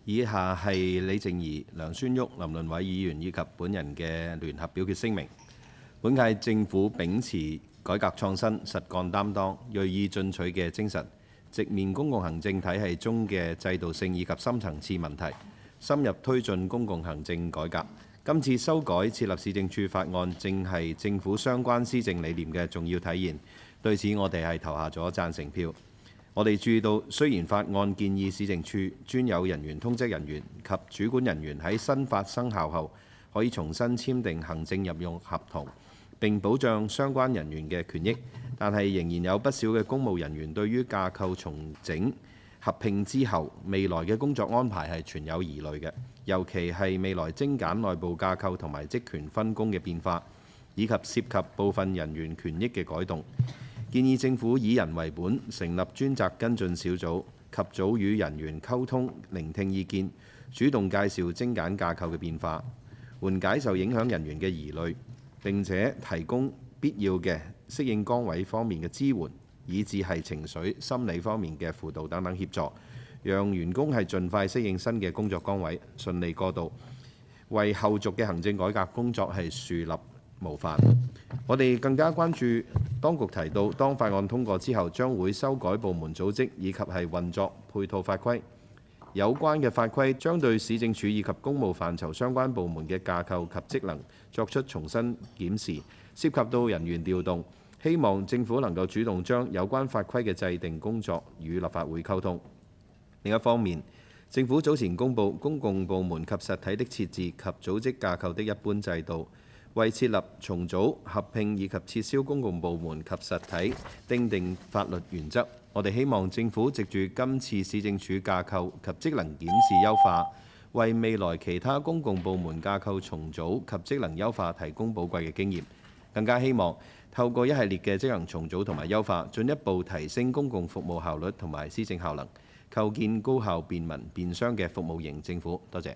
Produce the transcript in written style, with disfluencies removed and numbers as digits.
以下係李靜儀、梁孫旭、林倫偉議員以及本人嘅聯合表決聲明。本屆政府秉持改革創新、實幹擔當、鋭意進取嘅精神，直面公共行政體系中嘅制度性以及深層次問題，深入推進公共行政改革。今次修改設立市政處法案，正係政府相關施政理念嘅重要體現。對此，我哋係投下咗贊成票。我哋注意到，雖然法案建議市政處專有人員、通則人員及主管人員喺新法生效後可以重新簽訂行政任用合同，並保障相關人員嘅權益，但係仍然有不少嘅公務人員對於架構重整合併之後未來嘅工作安排係存有疑慮嘅，尤其係未來精簡內部架構同埋職權分工嘅變化，以及涉及部分人員權益嘅改動。建議政府以人為本，成立專責跟進小組，及早與人員溝通、聆聽意見，主動介紹精簡架構嘅變化，緩解受影響人員嘅疑慮，並且提供必要嘅適應崗位方面嘅支援，以至係情緒、心理方面嘅輔導等等協助，讓員工係盡快適應新嘅工作崗位，順利過渡，為後續嘅行政改革工作係樹立模範。我哋更加關注當局提到，當法案通過之後，將會修改部門組織以及係運作配套法規。有關嘅法規將對市政處以及公務範疇相關部門嘅架構及職能作出重新檢視，涉及到人員調動。希望政府能夠主動將有關法規嘅制定工作與立法會溝通。另一方面，政府早前公布公共部門及實體的設置及組織架構的一般制度，為設立、重組、合併以及撤銷公共部門及實體訂定法律原則。我哋希望政府藉住今次市政處架構及職能檢視優化，為未來其他公共部門架構重組及職能優化提供寶貴嘅經驗。更加希望透過一系列嘅職能重組同埋優化，進一步提升公共服務效率同埋施政效能，構建高效、便民、便商嘅服務型政府。多謝。